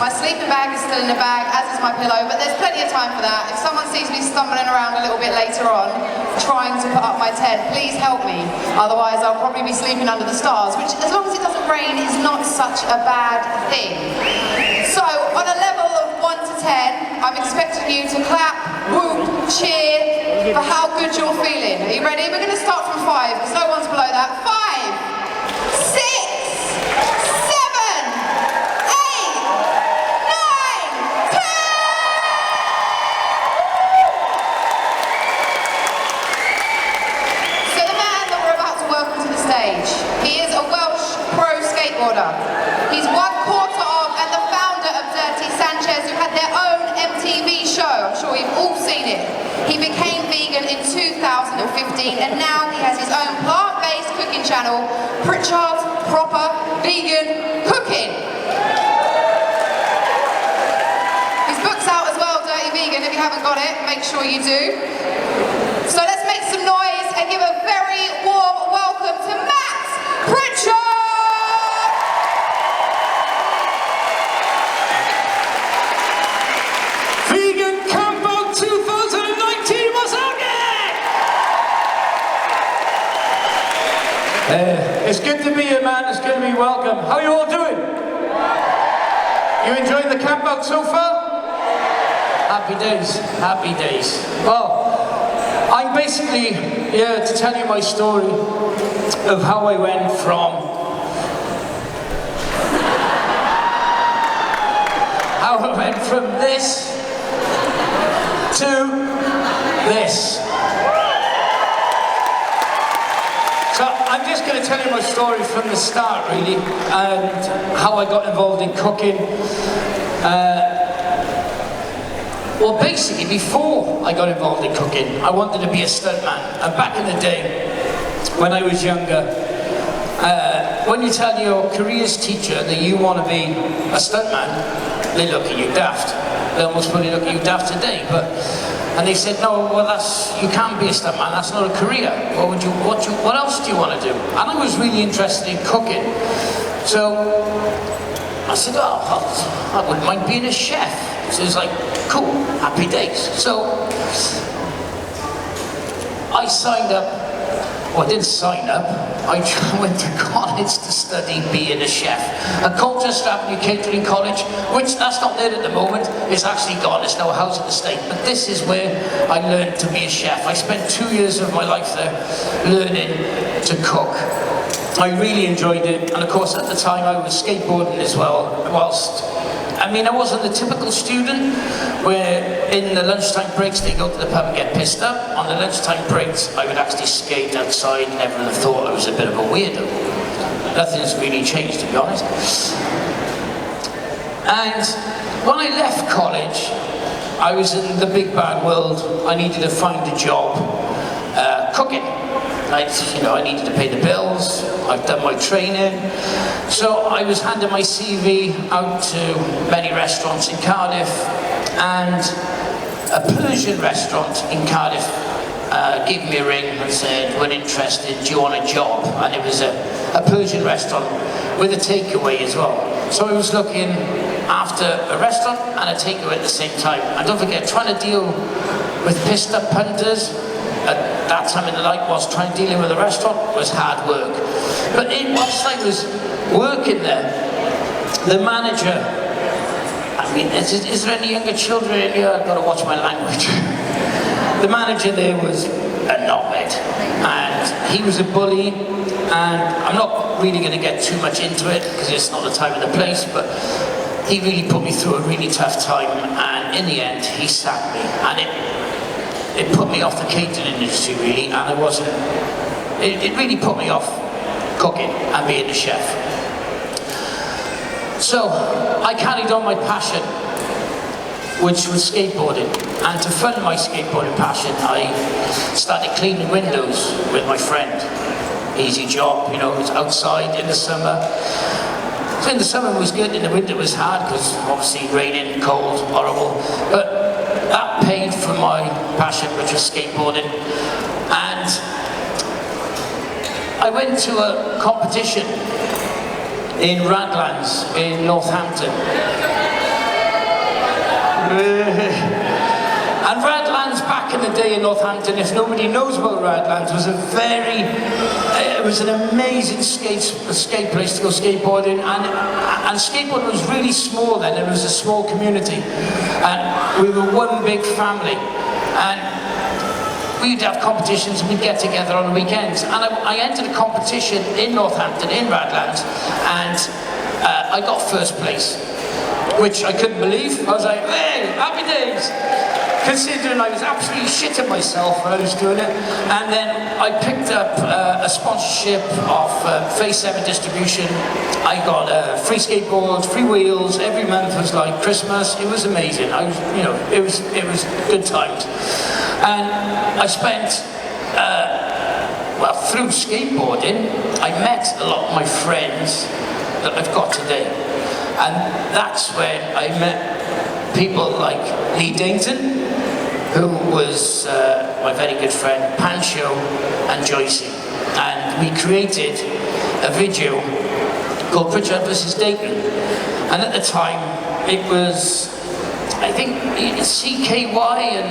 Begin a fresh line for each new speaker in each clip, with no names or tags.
My sleeping bag is still in the bag, as is my pillow, but there's plenty of time for that. If someone sees me stumbling around a little bit later on, trying to put up my tent, please help me. Otherwise, I'll probably be sleeping under the stars, which, as long as it doesn't rain, is not such a bad thing. So, on a level of 1 to 10, I'm expecting you to clap, whoop, cheer for how good you're feeling. Are you ready? We're going to start from 5, because no one's below that. 5, 6, 7, 8, 9, 10! So the man that we're about to welcome to the stage, he is a Welsh pro skateboarder. He's 1/4 of and the founder of Dirty Sanchez, who had their own MTV show. I'm sure you've all seen it. He became vegan in 2015 and now he has his own plant-based cooking channel, Pritchard's Proper Vegan Cooking. His book's out as well, Dirty Vegan. If you haven't got it, make sure you do. So let's make some noise and give a very warm welcome to Matt Pritchard!
It's good to be here, man. It's good to be welcome. How are you all doing? You enjoying the camp out so far? Happy days, happy days. Well, I'm basically here to tell you my story of how I went from this to this. So I'm just going to tell you my story from the start, really, and how I got involved in cooking. Well, basically, before I got involved in cooking, I wanted to be a stuntman. And back in the day, when I was younger, when you tell your careers teacher that you want to be a stuntman, they look at you daft. They almost probably look at you daft today, and they said, no, well, you can't be a stuntman, that's not a career. What else do you want to do? And I was really interested in cooking. So I said, oh, I wouldn't mind being a chef. So it's like, cool, happy days. So I signed up, well, I didn't sign up, I went to college to study being a chef. At Colchester Avenue Catering College, which that's not there at the moment, it's actually gone, it's now a housing estate. But this is where I learned to be a chef. I spent 2 years of my life there learning to cook. I really enjoyed it, and of course at the time I was skateboarding as well, I wasn't the typical student where in the lunchtime breaks they go to the pub and get pissed up. On the lunchtime breaks I would actually skate outside and everyone would have thought I was a bit of a weirdo. Nothing's really changed, to be honest. And when I left college, I was in the big bad world. I needed to find a job cooking. I needed to pay the bills, I've done my training. So I was handing my CV out to many restaurants in Cardiff, and a Persian restaurant in Cardiff gave me a ring and said, we're interested, do you want a job? And it was a Persian restaurant with a takeaway as well. So I was looking after a restaurant and a takeaway at the same time. And don't forget, trying to deal with pissed up punters at that time in the night whilst trying to deal with a restaurant was hard work. But whilst I was working there, the manager, is there any younger children in here? I've got to watch my language. The manager there was a knobhead, and he was a bully, and I'm not really going to get too much into it because it's not the time and the place, but he really put me through a really tough time, and in the end he sacked me, and it put me off the catering industry really, and it really put me off cooking and being a chef. So I carried on my passion, which was skateboarding, and to fund my skateboarding passion I started cleaning windows with my friend. Easy job, it was outside in the summer. So in the summer it was good, in the winter it was hard because obviously raining, cold, horrible, but that paid for my passion, which was skateboarding. And I went to a competition in Radlands in Northampton. And Radlands back in the day in Northampton, if nobody knows about Radlands, was it was an amazing skate place to go skateboarding, and skateboarding was really small then. It was a small community, and we were one big family, and we'd have competitions and we'd get together on the weekends. And I entered a competition in Northampton, in Radlands, and I got first place, which I couldn't believe. I was like, hey, happy days! Considering I was absolutely shitting myself when I was doing it. And then I picked up a sponsorship of Phase 7 distribution. I got free skateboards, free wheels, every month was like Christmas. It was amazing. It was good times. And I spent, through skateboarding, I met a lot of my friends that I've got today. And that's when I met people like Lee Dainton, who was my very good friend, Pancho and Joycey. And we created a video called Pritchard versus Dayton. And at the time, it was, I think, CKY and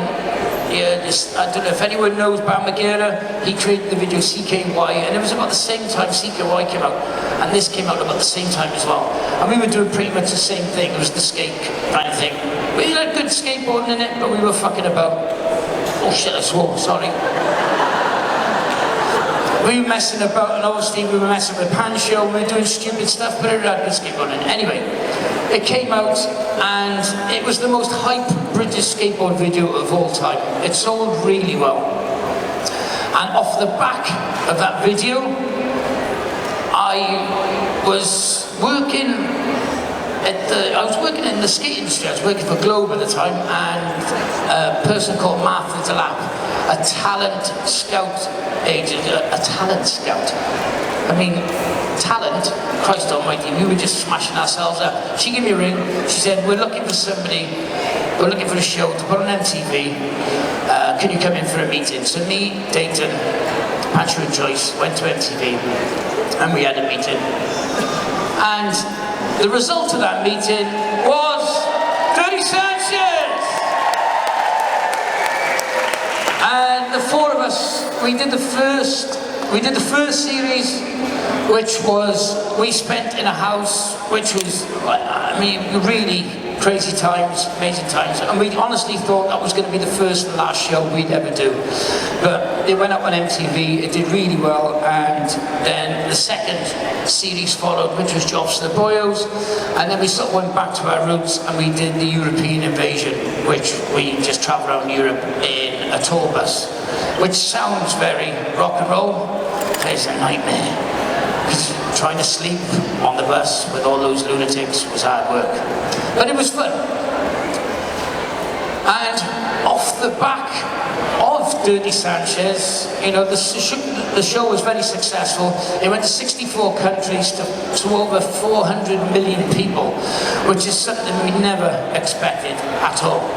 I don't know if anyone knows Bam Margera. He created the video CKY, and it was about the same time CKY came out, and this came out about the same time as well. And we were doing pretty much the same thing. It was the skate kind of thing. We had good skateboarding in it, but we were fucking about. Oh shit, I swore, sorry. We were messing about, and obviously we were messing with Pancho, we were doing stupid stuff, but it had good skateboarding. Anyway, it came out, and it was the most hype British skateboard video of all time. It sold really well. And off the back of that video, I was working in the skate industry. I was working for Globe at the time, and a person called Martha Delap, a talent scout agent, a talent scout. I mean, talent, Christ almighty, we were just smashing ourselves up. She gave me a ring, she said, we're looking for somebody, we're looking for a show to put on MTV, can you come in for a meeting? So me, Dayton, Patrick and Joyce went to MTV, and we had a meeting. And the result of that meeting was Dirty Sanchez! And the four of us, we did the first series, which was, we spent in a house, which was, I mean, really crazy times, amazing times, and we honestly thought that was going to be the first and last show we'd ever do. But it went up on MTV, it did really well, and then the second series followed, which was Jobs to the Boyos, and then we sort of went back to our roots and we did the European invasion, which we just travelled around Europe in a tour bus, which sounds very rock and roll. It's a nightmare. Trying to sleep on the bus with all those lunatics was hard work. But it was fun. And off the back of Dirty Sanchez, you know, the show was very successful. It went to 64 countries to over 400 million people, which is something we never expected at all.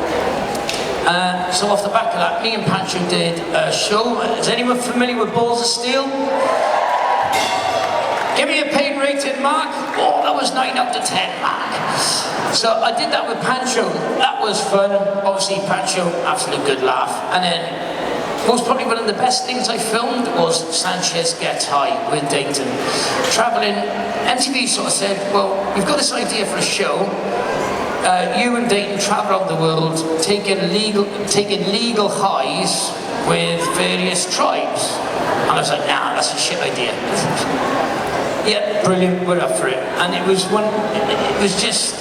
So off the back of that, me and Pancho did a show. Is anyone familiar with Balls of Steel? Give me a paid rating, Mark. Oh, that was 9 out of 10, Mark. So I did that with Pancho. That was fun. Obviously, Pancho, absolute good laugh. And then, most probably one of the best things I filmed was Sanchez Gets High with Dayton. Traveling, MTV sort of said, well, we've got this idea for a show. You and Dayton travel around the world, taking legal highs with various tribes. And I was like, nah, that's a shit idea. Yeah, brilliant, we're up for it. And it was just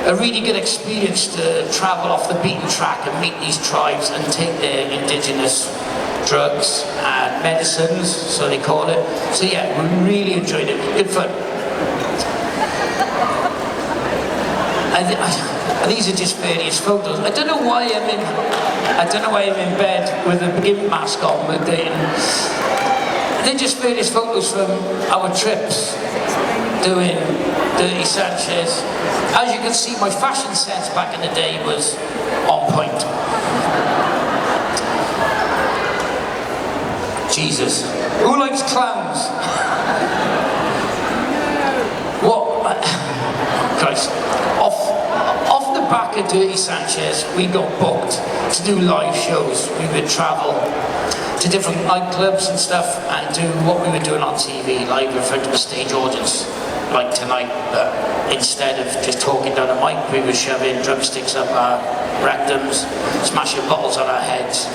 a really good experience to travel off the beaten track and meet these tribes and take their indigenous drugs and medicines, so they call it. So yeah, we really enjoyed it, good fun. And these are just various photos. I don't know why I'm in bed with a gimp mask on with Dayton. They're just various photos from our trips doing Dirty Sanchez. As you can see, my fashion sense back in the day was on point. Jesus. Who likes clowns? What? Christ. Off the back at Dirty Sanchez, we got booked to do live shows. We would travel to different nightclubs and stuff and do what we were doing on TV, live in front of a stage audience, like tonight. Instead of just talking down a mic, we were shoving drumsticks up our rectums, smashing bottles on our heads,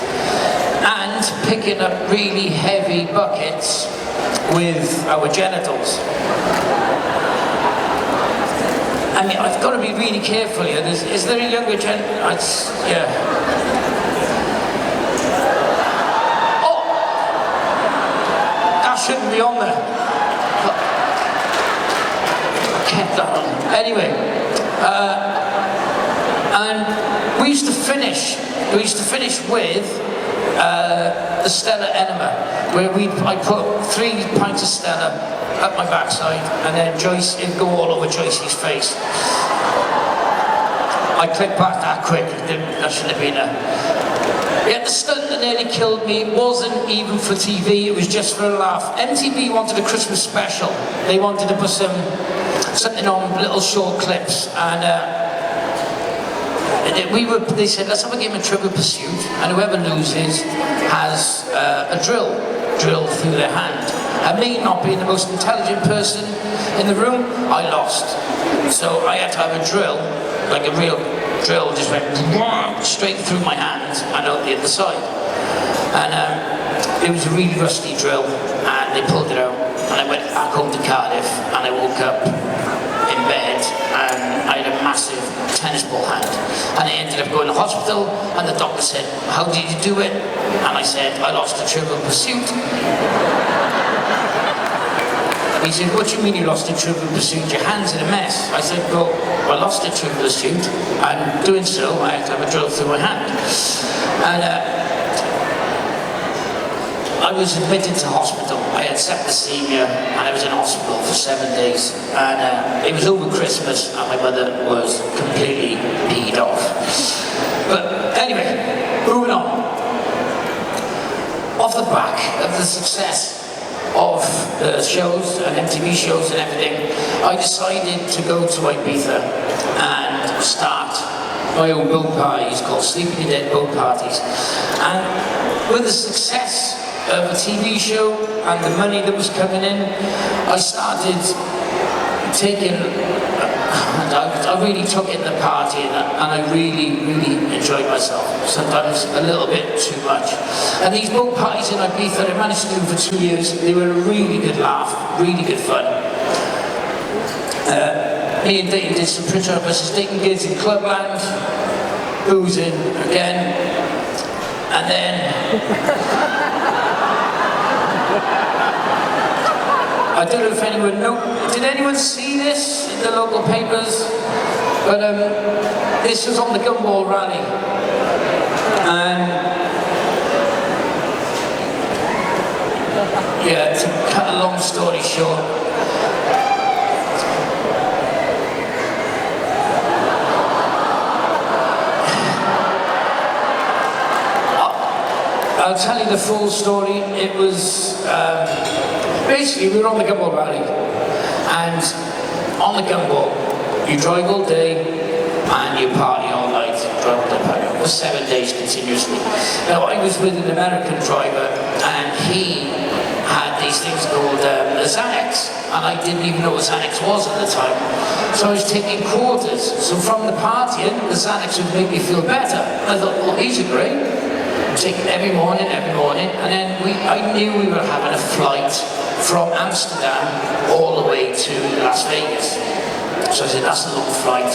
and picking up really heavy buckets with our genitals. I mean, I've got to be really careful here. Is there a younger yeah. Oh! That shouldn't be on there. Kept that on. Anyway, and we used to finish with the Stella Enema, where I put 3 pints of Stella up my backside, and then it'd go all over Joyce's face. I clicked back that quick. That shouldn't have been Yet the stunt that nearly killed me wasn't even for TV, it was just for a laugh. MTV wanted a Christmas special. They wanted to put something on, little short clips, and they said, let's have a game of Trivial Pursuit, and whoever loses has a drill through their hand. And me not being the most intelligent person in the room, I lost. So I had to have a drill, like a real drill, just went straight through my hand and out the other side. And it was a really rusty drill, and they pulled it out, and I went back home to Cardiff, and I woke up in bed, and I had a massive tennis ball hand. And I ended up going to hospital, and the doctor said, how did you do it? And I said, I lost a Trivial Pursuit. He said, what do you mean you lost a Trivial Pursuit? Your hand's in a mess. I said, well, I lost a Trivial Pursuit, and doing so, I had to have a drill through my hand. And I was admitted to hospital. I had septicemia, and I was in hospital for 7 days. And it was over Christmas, and my mother was completely peed off. But anyway, moving on. Off the back of the success of the shows and MTV shows and everything, I decided to go to Ibiza and start my own boat parties called Sleeping Your Dead Boat Parties. And with the success of a TV show and the money that was coming in, I started taking, I really took it in the party, and I really enjoyed myself. Sometimes a little bit too much. And these boat parties in Ibiza, I managed to do for 2 years. They were a really good laugh, really good fun. Me and Dayton did some Pritchard versus Dayton gigs in Clubland, boozing again, and then I don't know if anyone did anyone see this in the local papers? But this was on the Gumball Rally. And yeah, to cut a long story short, I'll tell you the full story. It was basically we were on the Gumball Rally, and on the Gumball you drive all day and you party all night, drive all day party for 7 days continuously. Now I was with an American driver, and he had these things called the Xanax, and I didn't even know what Xanax was at the time. So I was taking quarters. So from the partying, the Xanax would make me feel better. And I thought, well, these are great. Take it every morning, and then I knew we were having a flight from Amsterdam all the way to Las Vegas. So I said, that's a long flight,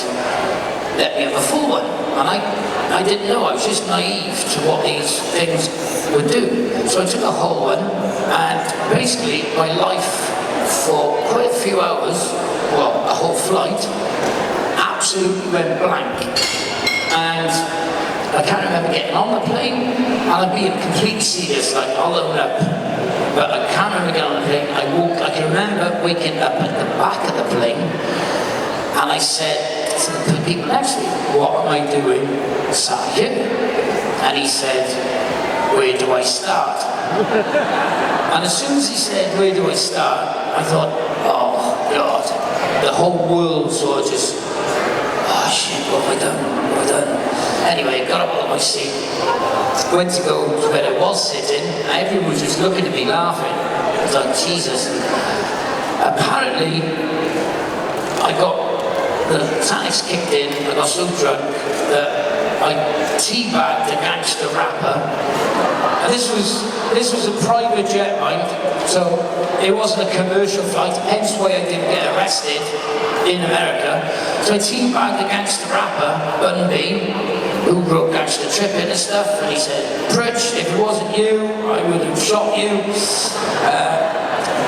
let me have a full one. And I didn't know, I was just naive to what these things would do. So I took a whole one, and basically my life for quite a few hours, well, a whole flight, absolutely went blank. And I can't remember getting on the plane, and I'm being completely serious, like I'll own up. But I can't remember getting on the plane. I can remember waking up at the back of the plane, and I said to the people next to me, what am I doing sat here? And he said, where do I start? And as soon as he said, where do I start? I thought, oh God, the whole world sort of just shit, what have I done? What have I done? Anyway, got up on my seat, went to go to where I was sitting, and everyone was just looking at me laughing. I was like, Jesus. Apparently, I got the Xanax kicked in, I got so drunk that I teabagged a gangster rapper. And this was a private jet, mind, so it wasn't a commercial flight, hence why I didn't get arrested in America. So I teabagged a gangster rapper, Bun B, who wrote Gangster Trippin' and stuff, and he said, Pritch, if it wasn't you, I would have shot you.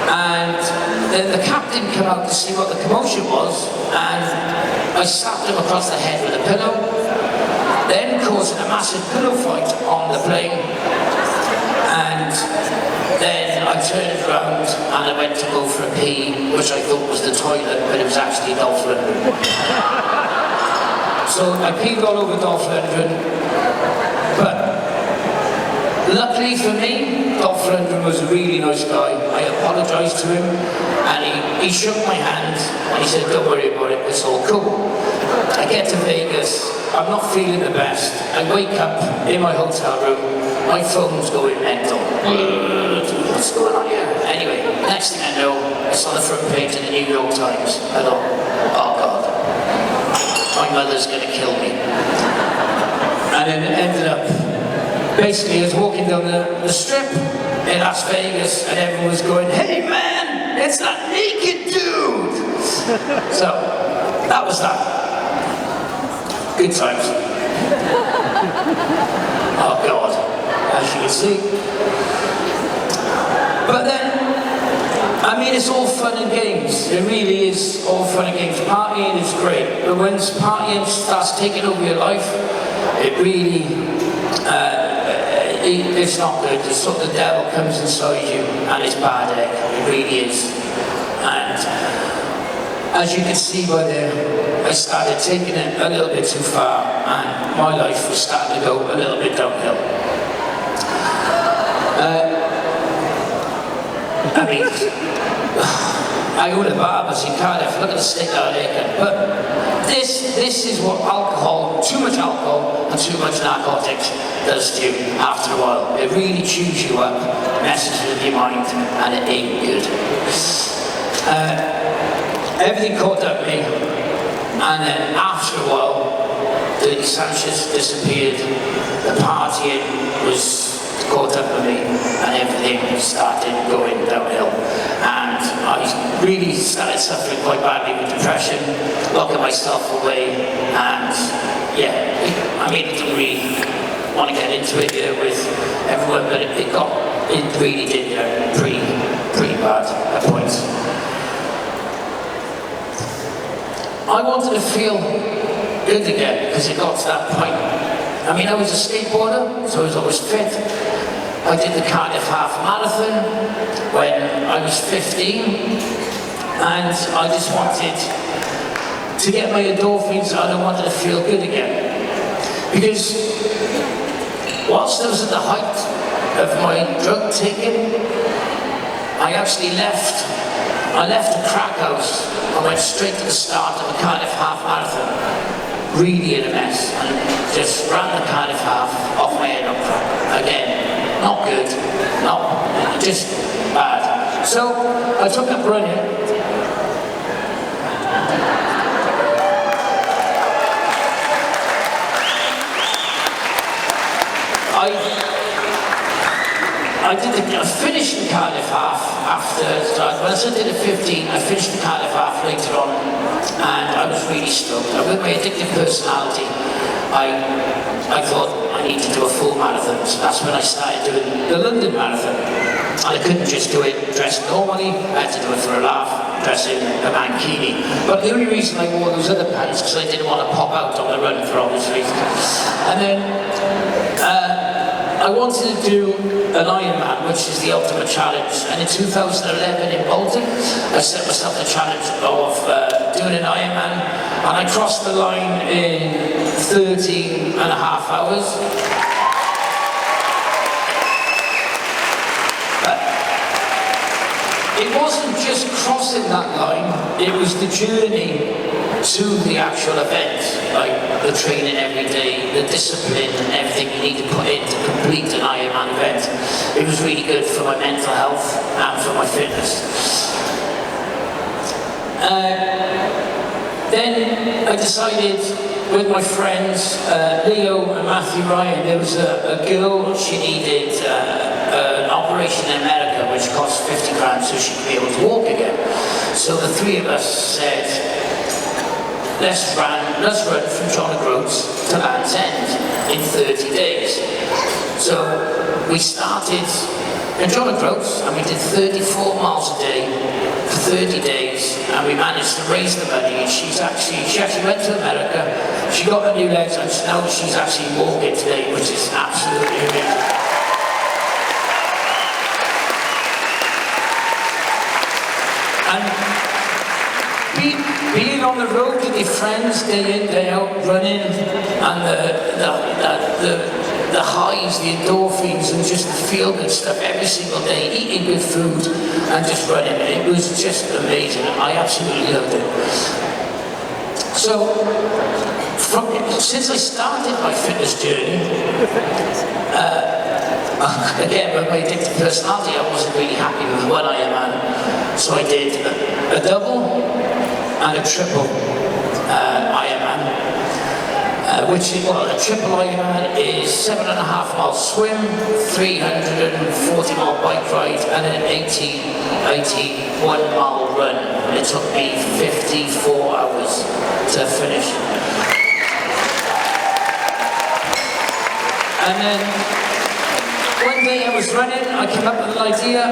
And the captain came out to see what the commotion was, and I slapped him across the head with a pillow, then causing a massive pillow fight on the plane, and then I turned around and I went to go for a pee, which I thought was the toilet, but it was actually Dolph Lundgren. So I peed all over Dolph Lundgren, but luckily for me, Dolph Lundgren was a really nice guy. I apologised to him, and he shook my hand, and he said, don't worry about it, it's all cool. I get to Vegas, I'm not feeling the best. I wake up in my hotel room, my phone's going mental. What's going on here? Anyway, next thing I know, it's on the front page of the New York Times. I thought, oh God, my mother's gonna kill me. And then it ended up, basically I was walking down the strip in Las Vegas and everyone was going, hey man, it's that naked dude! So, that was that. Good times. Oh God, as you can see. But then, I mean, it's all fun and games. It really is all fun and games. Partying is great, but when partying starts taking over your life, it really, it's not good. It's sort of the devil comes inside you, and it's bad egg. It really is. And as you can see by there, I started taking it a little bit too far, and my life was starting to go a little bit downhill. I mean, I go to barbers in Cardiff, look at the state of Aiken, but this is what alcohol, too much alcohol and too much narcotics does to you after a while. It really chews you up, messes with your mind, and it ain't good. Everything caught up me, and then after a while, Dirty Sanchez disappeared, the partying was caught up with me, and everything started going downhill. And I really started suffering quite badly with depression, locking myself away, and yeah, I mean, I didn't really want to get into it with everyone, but it really did get pretty bad at points. I wanted to feel good again, because it got to that point. I mean, I was a skateboarder, so I was always fit. I did the Cardiff Half Marathon when I was 15, and I just wanted to get my endorphins and I wanted to feel good again. Because whilst I was at the height of my drug taking, I actually left the crack house and went straight to the start of the Cardiff Half Marathon, really in a mess, and just ran the Cardiff Half off my head on crack again. Not good, just bad. So I took up running. I finished the Cardiff Half after, when I did the 15, I finished the Cardiff Half later on, and I was really stoked. With my addictive personality, I thought I need to do a full marathon, so that's when I started doing the London Marathon. And I couldn't just do it dressed normally, I had to do it for a laugh, dress in a mankini. But the only reason I wore those other pants because I didn't want to pop out on the run for obvious reasons. And then I wanted to do an Ironman, which is the ultimate challenge. And in 2011 in Bolton, I set myself the challenge of doing an Ironman, and I crossed the line in 13 and a half hours. But it wasn't just just crossing that line, it was the journey to the actual event, like the training every day, the discipline and everything you need to put in to complete an Ironman event. It was really good for my mental health and for my fitness. Then I decided with my friends, Leo and Matthew Ryan, there was a girl, she needed an operation in America which cost 50 grand so she could be able to walk again. So the three of us said, let's run from John O'Groats to Land's End in 30 days. So we started in John O'Groats and we did 34 miles a day for 30 days, and we managed to raise the money. And she actually went to America, she got her new legs, and now she's actually walking today, which is absolutely amazing. And being on the road with your friends day in, day out, running, and the highs, the endorphins, and just the feel-good stuff every single day, eating good food, and just running. It was just amazing. I absolutely loved it. So, since I started my fitness journey, again, with my addictive personality, I wasn't really happy with one Ironman. So I did a double and a triple Ironman. Which is, well, a triple Ironman is 7.5 miles swim, 340 mile bike ride, and an 81 mile run. And it took me 54 hours to finish. And then one day I was running, I came up with an idea,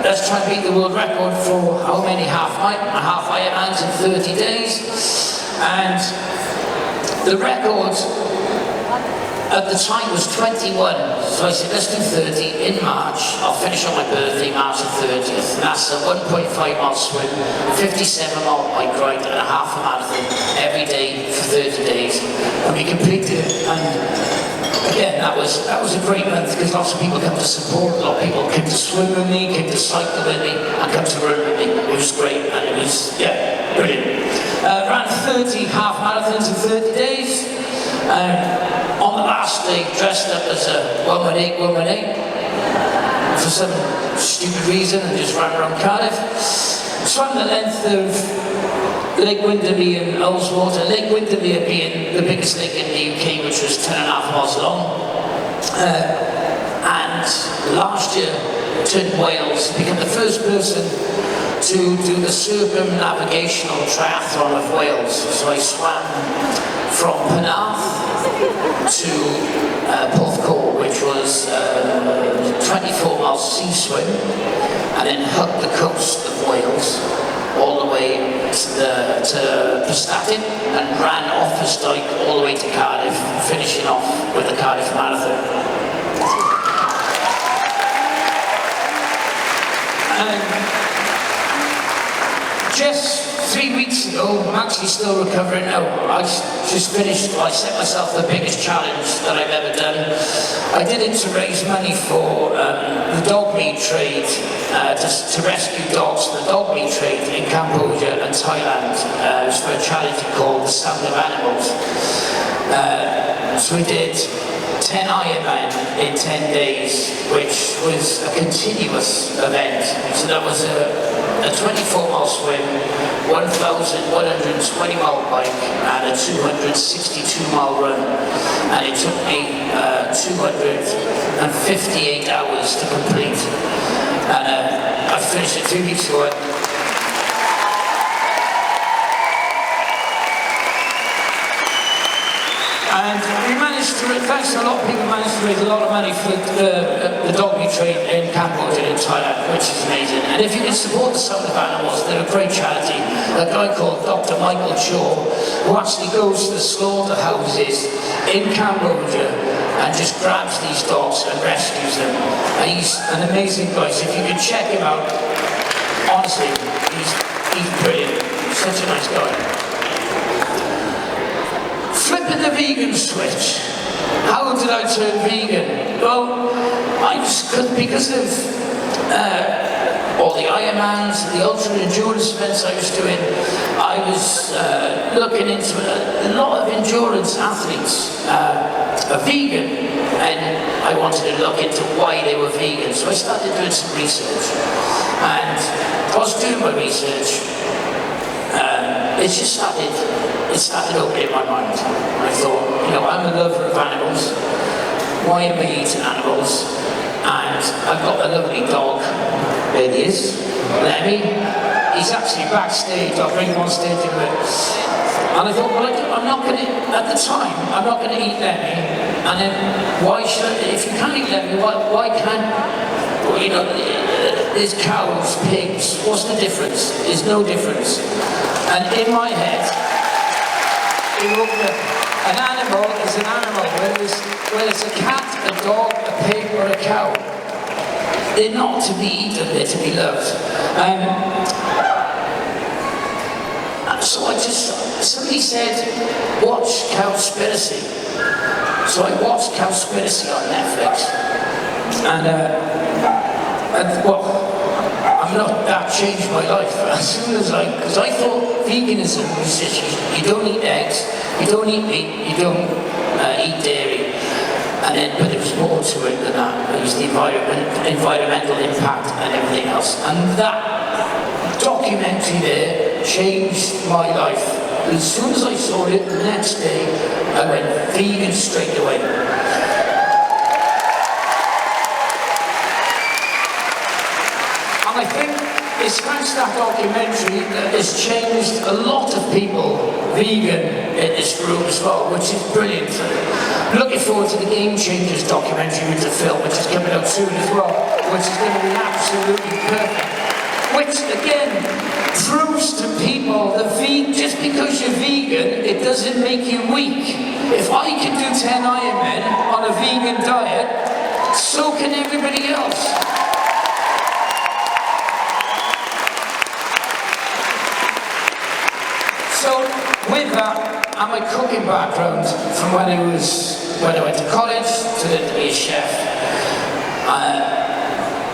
let's try and beat the world record for how many half Ironmans in 30 days. And the record at the time was 21, so I said, let's do 30 in March. I'll finish on my birthday, March the 30th. And that's a 1.5 mile swim, 57 mile bike ride, and a half a marathon every day for 30 days. And we completed it. And again, that was a great month because lots of people came to support, a lot of people came to swim with me, came to cycle with me, and came to run with me. It was great, and it was, yeah, brilliant. Ran 30 half marathons in 30 days. On the last day, dressed up as a 118 for some stupid reason and just ran around Cardiff. Swam the length of Lake Windermere and Ullswater. Lake Windermere being the biggest lake in the UK, which was 10.5 miles long. And last year, turned Wales, became the first person to do the circumnavigational triathlon of Wales. So I swam from Penarth to Porthcawl, which was 24 miles sea swim, and then hugged the coast of Wales all the way to Prestatyn and ran off Ystwyth all the way to Cardiff, finishing off with the Cardiff Marathon. Just 3 weeks ago, I'm actually still recovering now. I just finished, I set myself the biggest challenge that I've ever done. I did it to raise money for the dog meat trade, to rescue dogs from the dog meat trade in Cambodia and Thailand. It was for a charity called The Sound of Animals. So we did 10 Ironman in 10 days, which was a continuous event. So that was a 24 mile swim, 1,120 mile bike, and a 262 mile run. And it took me 258 hours to complete. And I finished it 2 weeks ago. And we managed to, thanks to a lot of people, managed to raise a lot of money for the dog meat trade in Cambodia and Thailand, which is amazing. And if you can support the Sound of Animals, they're a great charity. A guy called Dr. Michael Shaw, who actually goes to the slaughterhouses in Cambodia and just grabs these dogs and rescues them. And he's an amazing guy, so if you can check him out, honestly, he's brilliant. Such a nice guy. Flipping the vegan switch. How did I turn vegan? Well, I just couldn't, because of all the Ironmans, the ultra endurance events I was doing. I was looking into a lot of endurance athletes are vegan, and I wanted to look into why they were vegan. So I started doing some research, and I was doing my research. It started opening my mind. I thought, you know, I'm a lover of animals. Why am I eating animals? And I've got a lovely dog. There he is, Lemmy. He's actually backstage. I'll bring him on stage in a minute. And I thought, well, I'm not going to, at the time, I'm not going to eat Lemmy. And then, why should I, if you can't eat Lemmy, why can't, well, you know, there's cows, pigs, what's the difference? There's no difference. And in my head, an animal is an animal, whether it's a cat, a dog, a pig, or a cow. They're not to be eaten, they're to be loved. So somebody said, watch Cowspiracy. So I watched Cowspiracy on Netflix. And that changed my life as soon as because I thought veganism was just, you don't eat eggs, you don't eat meat, you don't eat dairy. But there was more to it than that. It was the environmental impact and everything else. And that documentary there changed my life. As soon as I saw it, the next day, I went vegan straight away. And I think it's thanks to that documentary that has changed a lot of people vegan in this room as well, which is brilliant. Looking forward to the Game Changers documentary with the film, which is coming out soon as well, which is going to be absolutely perfect. Which again proves to people that just because you're vegan, it doesn't make you weak. If I can do 10 Ironmen on a vegan diet, so can everybody else. So with that, and my cooking background from when I went to college to be a chef,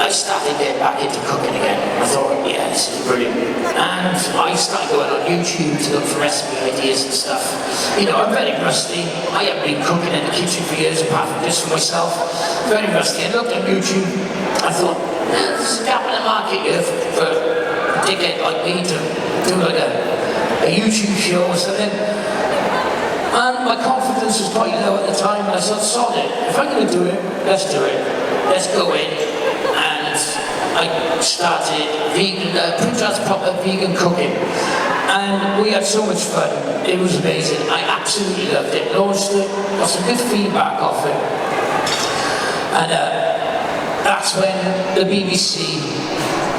I started getting back into cooking again. I thought, yeah, this is brilliant. And I started going on YouTube to look for recipe ideas and stuff. You know, I'm very rusty. I haven't been cooking in the kitchen for years, apart from just for myself. Very rusty. I looked on YouTube. I thought, there's a gap in the market here for a dickhead like me to do like a YouTube show or something. And my confidence was quite low at the time, and I thought, sod it. If I'm going to do it, let's do it. Let's go in. I started Pritchard's proper vegan cooking, and we had so much fun. It was amazing. I absolutely loved it. Launched it, got some good feedback off it, and that's when the BBC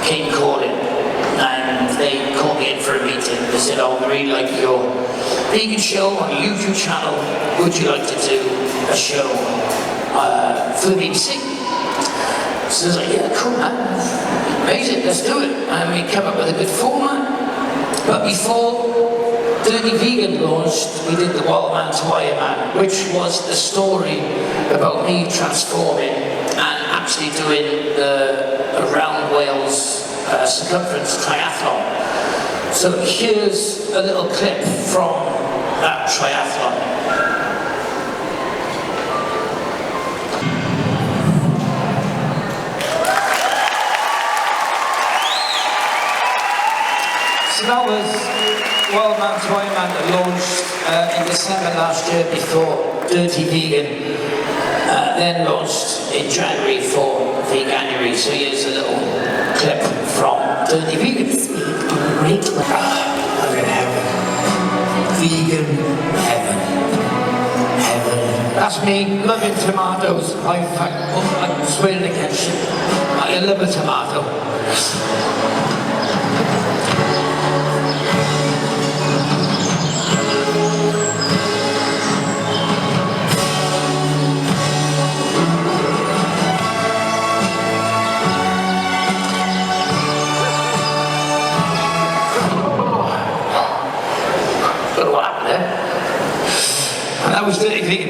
came calling, and they called me in for a meeting. They said, "Oh, we really like your vegan show on your YouTube channel. Would you like to do a show for the BBC?" So I was like, yeah, cool, man. Amazing, let's do it. And we came up with a good format. But before Dirty Vegan launched, we did the Wild Man to Iron Man, which was the story about me transforming and actually doing the around Wales circumference triathlon. So here's a little clip from that triathlon. So that was Wild Man to Iron Man that launched in December last year before Dirty Vegan, then launched in January for Veganuary. So here's a little clip from Dirty Vegan.
Great. I'm in heaven. Vegan heaven. Heaven.
That's me, loving tomatoes. I'm swearing against it. I love a tomato. That was Dirty Vegan.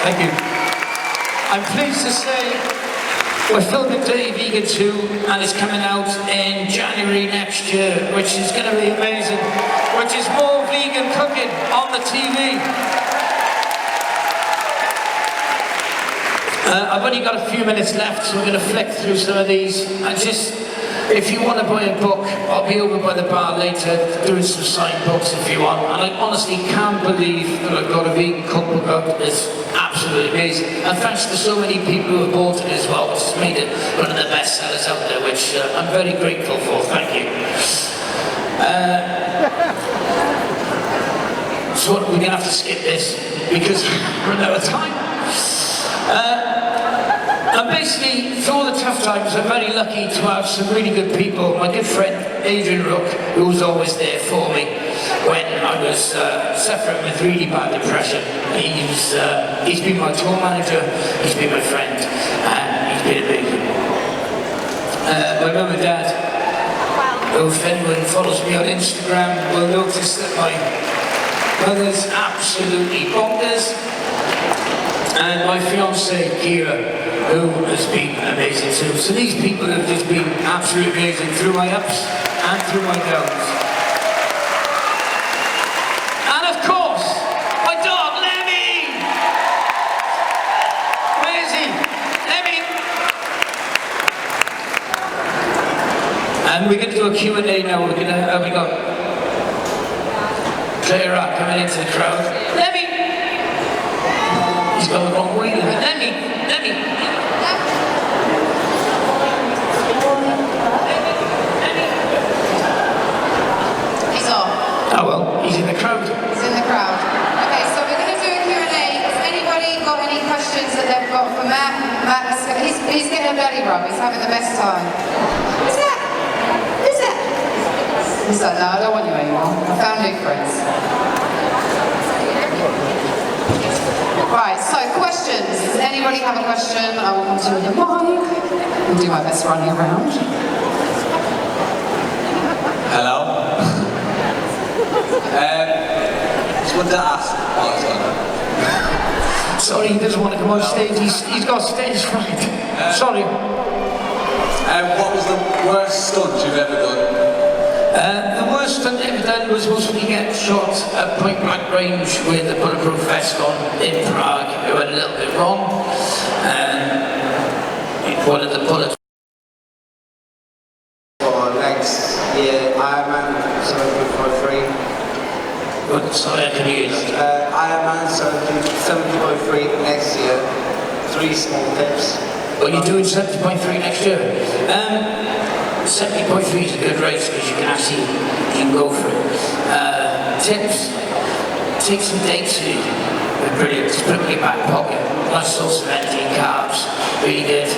Thank you. I'm pleased to say We're filming Dirty Vegan 2 and it's coming out in January next year, which is going to be amazing. Which is more vegan cooking on the TV. I've only got a few minutes left, so I'm going to flick through some of these. And just, if you want to buy a book, I'll be over by the bar later doing some signed books if you want. And I honestly can't believe that I've got a vegan cookbook out. It's absolutely amazing. And thanks to so many people who have bought it as well, which has made it one of the best sellers out there, which I'm very grateful for. Thank you. So we're going to have to skip this because we're out of time. And basically, through all the tough times, I'm very lucky to have some really good people. My good friend Adrian Rook, who was always there for me when I was suffering with really bad depression. He's been my tour manager, he's been my friend, and he's been amazing. My mum and dad, who, if anyone follows me on Instagram, will notice that my mother's absolutely bonkers. And my fiancée, Kira, who has been amazing too. So these people have just been absolutely amazing through my ups and through my downs. And of course, my dog, Lemmy! Where is he? Lemmy! And we're going to do a Q&A now. We're going to, we got Claire Rock coming into the crowd. Lemmy! He's gone the wrong way. Lemmy!
He's off.
Oh well, he's in the crowd.
He's in the crowd. Okay, so we're going to do a Q&A. Has anybody got any questions that they've got for Matt? He's getting a belly rub. He's having the best time. Who's that? Who's that? He's like, no, I don't want you anymore. I found new friends. Right, so questions. Does anybody have a question? I will come to the mic. I'll do my best running around.
Hello. Just wanted to ask.
Sorry, he doesn't want to come on stage. He's got stage fright. Sorry.
What was the worst stunt you've ever done?
The worst stunt I've ever done was when you get shot at point blank range with a bulletproof vest on in Prague. It went a little bit wrong. One of the bullets.
For next year, Ironman 70.3.
Sorry, I can hear you.
Ironman 70.3 next year. 3 small tips.
Well, you're doing 70.3 next year. 70.3 is a good race because you can go for it. Tips, take some dates with you. They're brilliant. Just put them in your back pocket. Nice source of energy and carbs. Really good.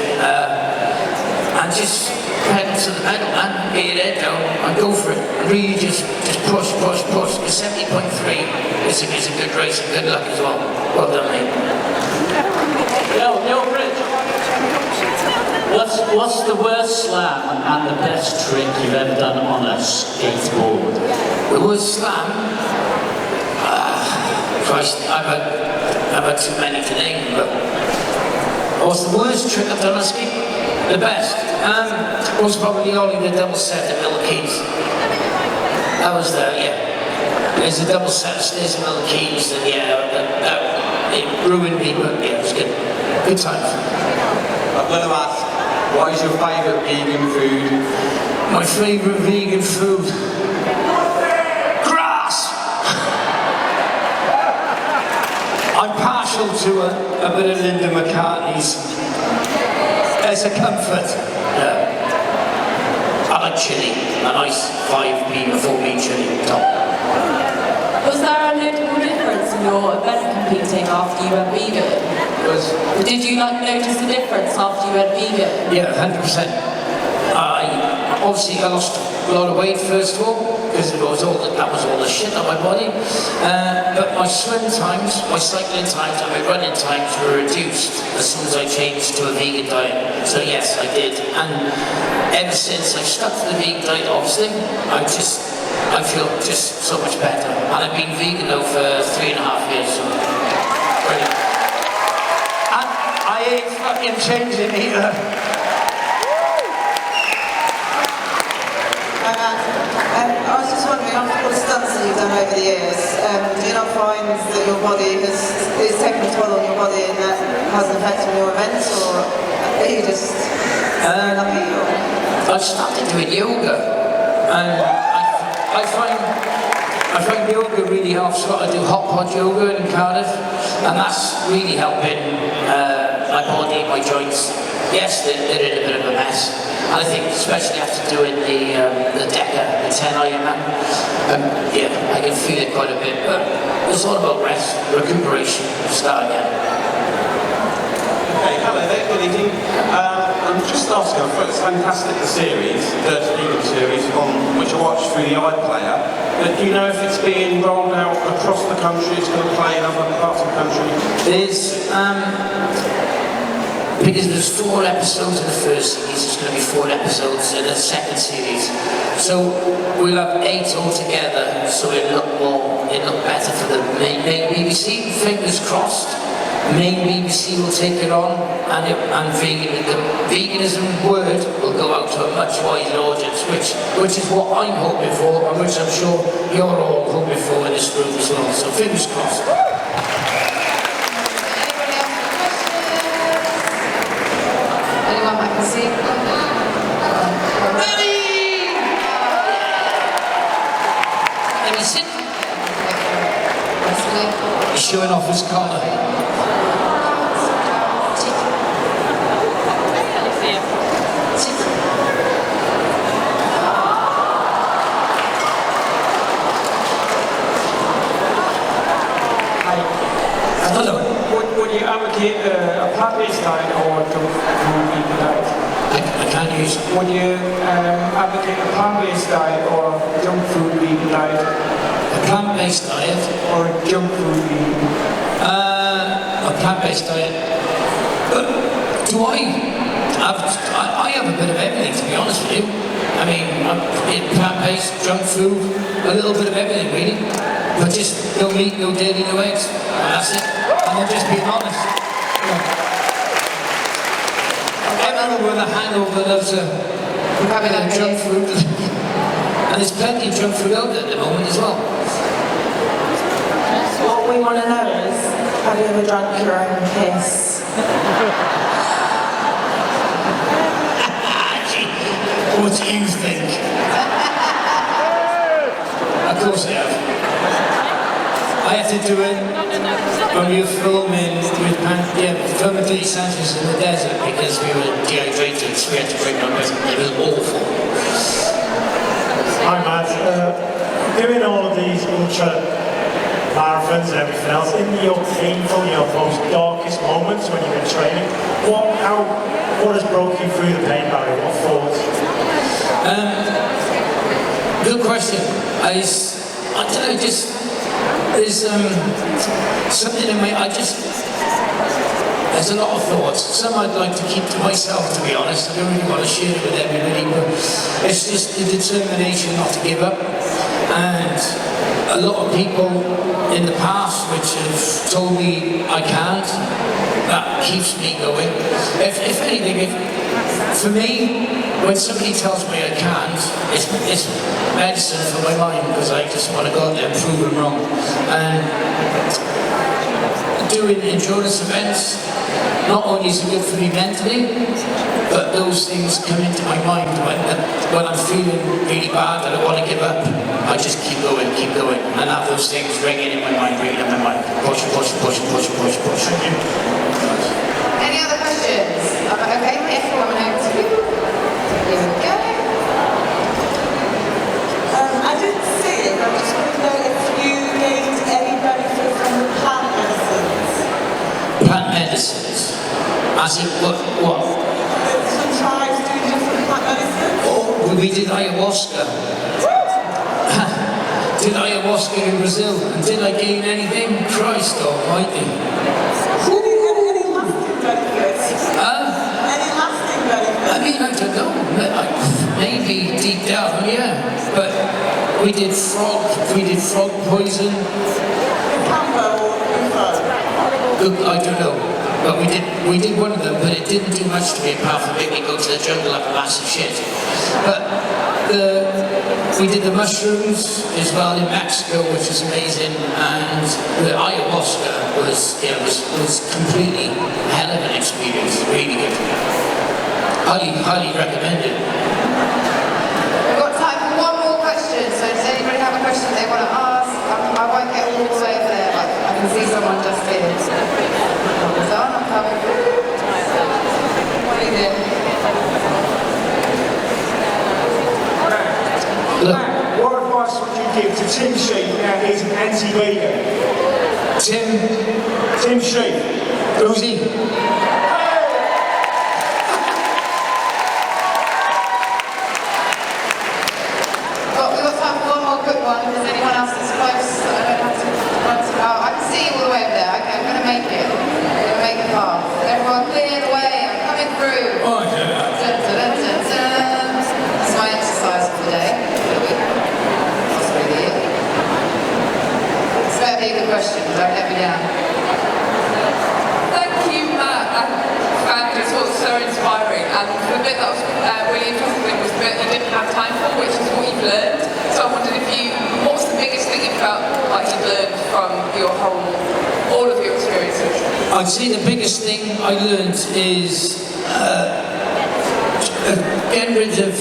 And just pedal to the metal and get your head down and go for it. Really just push. Because 70.3 is a good race and good luck as well. Well done, mate.
Yo, Pritchard. What's the worst slam and the best trick you've ever done on a skateboard?
The worst slam? Christ, I've had too many to name, but what's the worst trick I've done on a skate? The best? Was probably only the double set at Mill Keys. That was there's a double set of stairs at Mill Keys, and it ruined me, but yeah, it was good. Good times.
I'm going to ask, what is your favourite vegan food?
My favourite vegan food? Grass! I'm partial to a bit of Linda McCartney's. It's a comfort. I like chili, a nice 5p or 4p chili top.
Was there a notable difference in your event competing after you went vegan? Did you notice the difference after you went vegan?
Yeah, 100%. Obviously I lost a lot of weight first of all, because that was all the shit on my body. But my swim times, my cycling times and my running times were reduced as soon as I changed to a vegan diet. So yes, I did. And ever since I stuck to the vegan diet, obviously, I feel just so much better. And I've been vegan now for 3.5 years. So brilliant. And I ain't fucking changing either.
I was just wondering, after all the stunts that you've done over the years, do you not find that your body is taking a toll on your body and that has an effect on your events, or are you just lucky?
I've started doing yoga, and I find yoga really helps. I do hot yoga in Cardiff, and that's really helping my body, my joints. Yes, they're in a bit of a mess. And I think, especially after doing the Deca, the 10 Ironman, yeah, I can feel it quite a bit. But it's all about rest, recuperation, start again.
Okay, hello there, good evening. I'm just asking, I thought it's fantastic, the series, the Vegan series, on which I watched through the iPlayer. But do you know if it's being rolled out across the country, it's going to play in other parts of the country?
There's, because there's 4 episodes in the first series, there's going to be 4 episodes in the second series. So we'll have 8 altogether, so it'll look better for the main BBC, fingers crossed. Main BBC will take it on, and the veganism word will go out to a much wider audience, which is what I'm hoping for, and which I'm sure you're all hoping for in this group as well. So fingers crossed.
Anyone I can see?
Let me sit. He's showing off his collar.
Would you advocate a plant-based diet or junk food vegan diet?
I can't use.
Would you advocate a plant-based diet or junk food vegan diet?
A plant-based diet?
Or a junk food vegan?
A plant-based diet. Do I have a bit of everything, to be honest with you. I mean, plant-based, junk food, a little bit of everything really. But just no meat, no dairy, no eggs. And that's it. And I'm just being honest. Everyone with a hangover loves junk food. And there's plenty of junk food out there at the moment as well.
What we want to know is, have you ever drunk your own piss?
What do you think? Of course I have. I had to do it when we were filming with Sanchez in the desert because we were dehydrated, so we had to bring our best. It was awful.
Hi Matt, doing all of these ultra marathons and everything else, in your painful, your most darkest moments when you've been training, what has broken you through the pain barrier? What thoughts?
Good question. I don't know, just there's something in my, there's a lot of thoughts. Some I'd like to keep to myself, to be honest. I don't really want to share it with everybody, but it's just the determination not to give up. And a lot of people in the past which have told me I can't, that keeps me going. If anything, for me, when somebody tells me I can't, it's medicine for my mind because I just want to go out there and prove them wrong. And doing endurance events, not only is it good for me mentally, but those things come into my mind when I'm feeling really bad and I want to give up. I just keep going, and have those things ringing in my mind. Push.
Any other questions? Okay, if coming over to you. Here we go.
I didn't see it, but I just want to know if you gained any benefit from the plant medicines.
Plant medicines? As in what?
Some tribes do different plant medicines.
Oh, we did ayahuasca. Did ayahuasca in Brazil, and did I gain anything? Christ almighty.
Any lasting benefits? Any lasting benefits?
I mean, I don't know. Maybe deep down, yeah. But we did frog poison.
Cambo or Ufo?
I don't know. But we did one of them, but it didn't do much to me apart from making me go to the jungle like a massive shit. But We did the mushrooms as well in Mexico, which was amazing, and the ayahuasca was completely a hell of an experience, really good. Highly recommended.
We've got time for one more question, so does anybody have a question they want to ask? I won't get all the way over there, but I can see someone just here. I'm coming. What are you doing?
Look.
What advice would you give to Tim Sheep now he's an anti-vegan? Tim Sheep.
Who's he?
We've got time for one more quick one. If there's anyone else that's close, I don't have to run to. Oh, I can see you all the way over there. Okay, I'm going to make it. I'm going to make it fast. Everyone clear the way. I'm coming through.
Oh, yeah.
Dun, dun, dun, dun, dun. That's my exercise for the day. Possibly the year. It's better be a good question. Don't let me down.
Thank you, Matt. I found this all so inspiring. And the bit that was really interesting was the bit you didn't have time for, which is what you've learned. So I wondered what was the biggest thing you felt like you've learned from all of your experiences?
I'd say the biggest thing I learned is getting rid of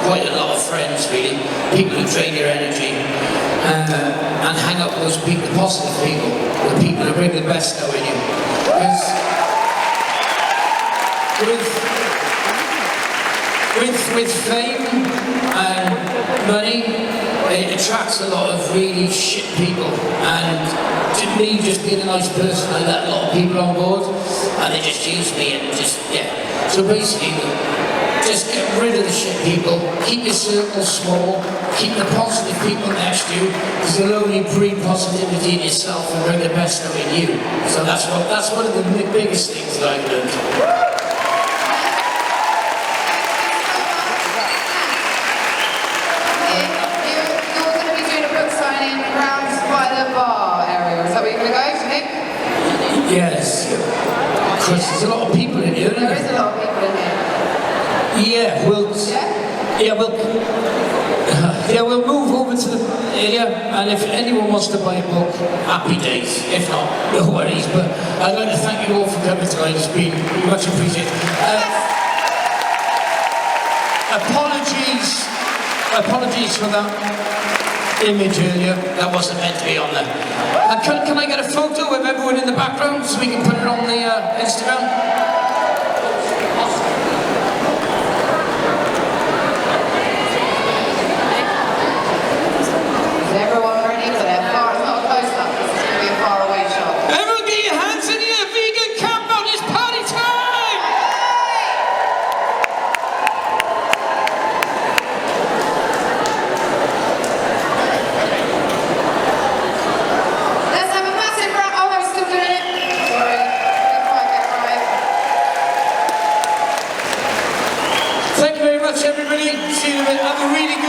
quite a lot of friends, really, people who drain your energy, and hang up with those people, the positive people, the people who bring the best out in you. Because with fame and money, it attracts a lot of really shit people, and to me, just being a nice person, I let a lot of people on board, and they just use me and just, yeah. So basically, just get rid of the shit people, keep your circle small, keep the positive people next to you, because they'll only breed positivity in yourself and bring the best out in you. So that's one of the biggest things that I've learned. Yes. Chris, there's a lot of people in here, isn't there?
There is a lot of people in here.
Yeah, we'll move over to the area, and if anyone wants to buy a book, happy days. If not, no worries. But I'd like to thank you all for coming tonight. It's been much appreciated. Apologies for that image earlier. That wasn't meant to be on there. Can I get a photo of everyone in the background so we can put it on the Instagram?
Is everyone ready for that? It's not a close-up, this is going to be a far-away shot.
Everyone get your hands in here, vegan camp out, it's party time!
Let's have a massive round. Oh, no, we're still doing it. Sorry, didn't quite get right.
Thank you very much, everybody. See you in a bit. Have a really good